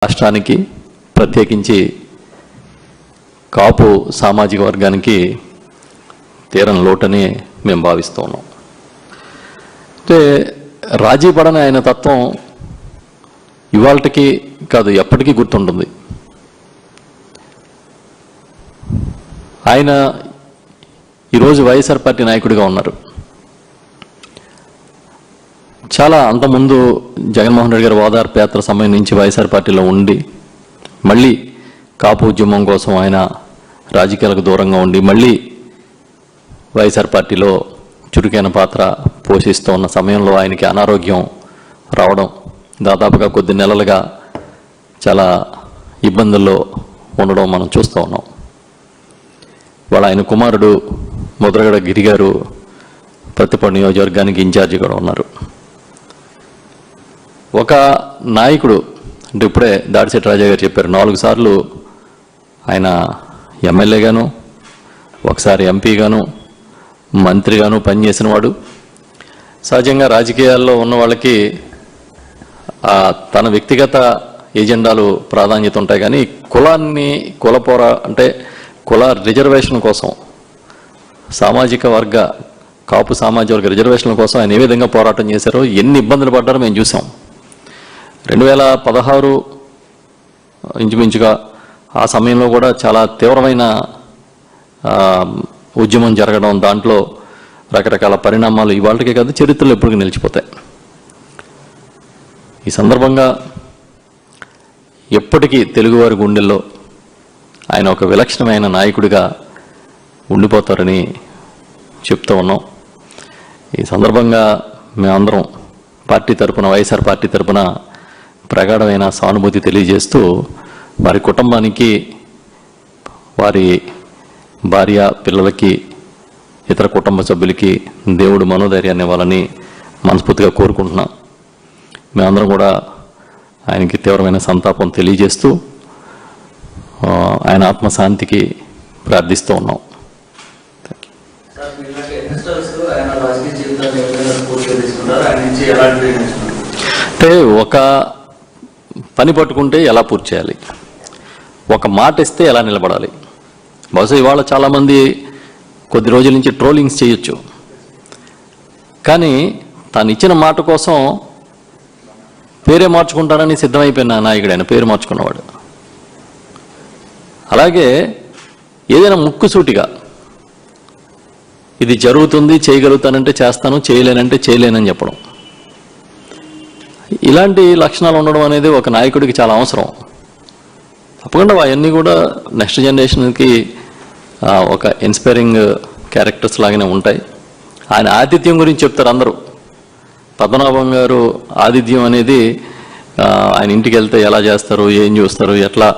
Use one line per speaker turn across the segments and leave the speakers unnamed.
రాష్ట్రానికి ప్రత్యేకించి కాపు సామాజిక వర్గానికి తీరని లోటని మేము భావిస్తూ ఉన్నాం. అంటే రాజీ పడని ఆయన తత్వం ఇవాళకి కాదు ఎప్పటికీ గుర్తుంటుంది. ఆయన ఈరోజు వైఎస్ఆర్ పార్టీ నాయకుడిగా ఉన్నారు. చాలా అంతకుముందు జగన్మోహన్ రెడ్డి గారు ఓదార్పు యాత్ర సమయం నుంచి వైఎస్ఆర్ పార్టీలో ఉండి మళ్ళీ కాపు ఉద్యమం కోసం ఆయన రాజకీయాలకు దూరంగా ఉండి మళ్ళీ వైఎస్ఆర్ పార్టీలో చురుకైన పాత్ర పోషిస్తూ ఉన్న సమయంలో ఆయనకి అనారోగ్యం రావడం, దాదాపుగా కొద్ది నెలలుగా చాలా ఇబ్బందుల్లో ఉండడం మనం చూస్తూ ఉన్నాం. వాళ్ళ ఆయన కుమారుడు ముద్రగడ గిరి గారు ప్రతిపాడు నియోజకవర్గానికి ఇన్ఛార్జి కూడా ఉన్నారు. ఒక నాయకుడు అంటే ఇప్పుడే దాడిశెట్టి రాజా గారు చెప్పారు, 4 సార్లు ఆయన ఎమ్మెల్యేగాను, ఒకసారి ఎంపీగాను, మంత్రిగాను పనిచేసిన వాడు. సహజంగా రాజకీయాల్లో ఉన్న వాళ్ళకి తన వ్యక్తిగత ఎజెండాలు ప్రాధాన్యత ఉంటాయి, కానీ కులాన్ని అంటే కుల రిజర్వేషన్ కోసం సామాజిక వర్గ కాపు సామాజిక వర్గ రిజర్వేషన్ల కోసం ఆయన ఏ విధంగా పోరాటం చేశారో, ఎన్ని ఇబ్బందులు పడ్డారో మేము చూసాం. 2016 ఇంచుమించుగా ఆ సమయంలో కూడా చాలా తీవ్రమైన ఉద్యమం జరగడం, దాంట్లో రకరకాల పరిణామాలు ఇవాళకే కాదు చరిత్రలో ఎప్పటికీ నిలిచిపోతాయి. ఈ సందర్భంగా ఎప్పటికీ తెలుగువారి గుండెల్లో ఆయన ఒక విలక్షణమైన నాయకుడిగా ఉండిపోతారని చెప్తూ ఉన్నాం. ఈ సందర్భంగా మేమందరం పార్టీ తరపున, వైఎస్ఆర్ పార్టీ తరపున ప్రగాఢమైన సానుభూతి తెలియజేస్తూ వారి కుటుంబానికి, వారి భార్య పిల్లలకి, ఇతర కుటుంబ సభ్యులకి దేవుడు మనోధైర్యాన్ని ఇవ్వాలని మనస్ఫూర్తిగా కోరుకుంటున్నాం. మేమందరం కూడా ఆయనకి తీవ్రమైన సంతాపం తెలియజేస్తూ ఆయన ఆత్మశాంతికి ప్రార్థిస్తూ ఉన్నాం. అంటే ఒక పని పట్టుకుంటే ఎలా పూర్తి చేయాలి, ఒక మాట ఇస్తే ఎలా నిలబడాలి. బహుశా ఇవాళ చాలామంది కొద్ది రోజుల నుంచి ట్రోలింగ్స్ చేయొచ్చు, కానీ తాను ఇచ్చిన మాట కోసం పేరే మార్చుకుంటానని సిద్ధమైపోయిన నాయకుడు ఆయన, పేరు మార్చుకున్నవాడు. అలాగే ఏదైనా ముక్కుసూటిగా ఇది జరుగుతుంది, చేయగలుగుతానంటే చేస్తాను, చేయలేనంటే చేయలేనని చెప్పడం, ఇలాంటి లక్షణాలు ఉండడం అనేది ఒక నాయకుడికి చాలా అవసరం. తప్పకుండా అవన్నీ కూడా నెక్స్ట్ జనరేషన్కి ఒక ఇన్స్పైరింగ్ క్యారెక్టర్స్ లాగానే ఉంటాయి. ఆయన ఆతిథ్యం గురించి చెప్తారు అందరూ. పద్మనాభం గారు ఆతిథ్యం అనేది ఆయన ఇంటికి వెళ్తే ఎలా చేస్తారు, ఏం చూస్తారు, ఎట్లా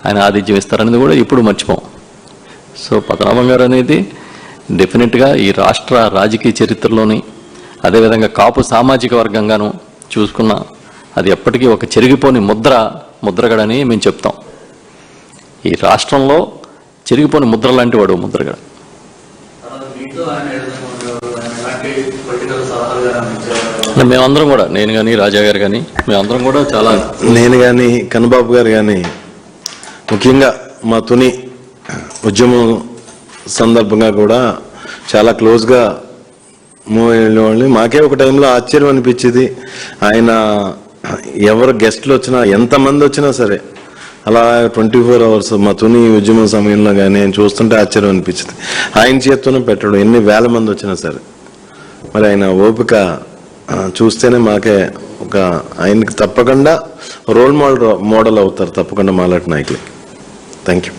ఆయన ఆతిథ్యం ఇస్తారనేది కూడా ఇప్పుడు మర్చిపోం. సో పద్మనాభం గారు అనేది డెఫినెట్గా ఈ రాష్ట్ర రాజకీయ చరిత్రలోని, అదేవిధంగా కాపు సామాజిక వర్గంగాను చూసుకున్న అది ఎప్పటికీ ఒక చెరిగిపోని ముద్రగడని మేము చెప్తాం. ఈ రాష్ట్రంలో చెరిగిపోని ముద్ర లాంటి వాడు ముద్రగడ. మేమందరం కూడా, నేను కానీ రాజా గారు కానీ మేమందరం కూడా చాలా,
నేను కానీ కన్నబాబు గారు కానీ ముఖ్యంగా మా తుని ఉద్యమం సందర్భంగా కూడా చాలా క్లోజ్గా మూవ్ అయ్యేవాళ్ళని. మాకే ఒక టైంలో ఆశ్చర్యం అనిపించేది, ఆయన ఎవరు గెస్ట్లు వచ్చినా, ఎంతమంది వచ్చినా సరే అలా 24 hours మా తుని ఉద్యమం సమయంలో కానీ ఆయన చూస్తుంటే ఆశ్చర్యం అనిపించింది. ఆయన చేత్తోనే పెట్టడం, ఎన్ని వేల మంది వచ్చినా సరే. మరి ఆయన ఓపిక చూస్తేనే మాకే ఒక, ఆయనకి తప్పకుండా రోల్ మోడల్ అవుతారు తప్పకుండా మాలాంటి నాయకులకి. Thank you.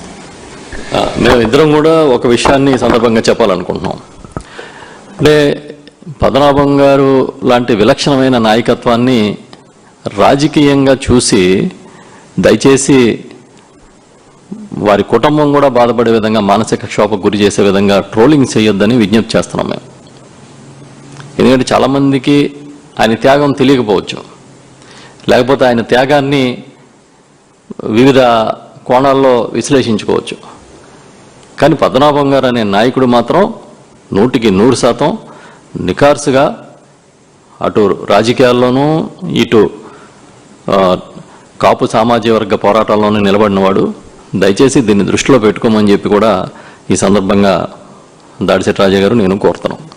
మేమిద్దరం కూడా ఒక విషయాన్ని సందర్భంగా చెప్పాలనుకుంటున్నాం. అంటే పద్మనాభం గారు లాంటి విలక్షణమైన నాయకత్వాన్ని రాజకీయంగా చూసి దయచేసి వారి కుటుంబం కూడా బాధపడే విధంగా, మానసిక క్షోభకు గురి చేసే విధంగా ట్రోలింగ్ చేయొద్దని విజ్ఞప్తి చేస్తున్నాం మేము. ఎందుకంటే చాలామందికి ఆయన త్యాగం తెలియకపోవచ్చు, లేకపోతే ఆయన త్యాగాన్ని వివిధ కోణాల్లో విశ్లేషించుకోవచ్చు. కానీ పద్మనాభం గారు అనే నాయకుడు మాత్రం 100% నిఖార్సుగా అటు రాజకీయాల్లోనూ ఇటు కాపు సామాజిక వర్గ పోరాటాల్లోనే నిలబడినవాడు. దయచేసి దీన్ని దృష్టిలో పెట్టుకోమని చెప్పి కూడా ఈ సందర్భంగా దాడిశెట్టి రాజా గారు నేను కోరుతున్నాను.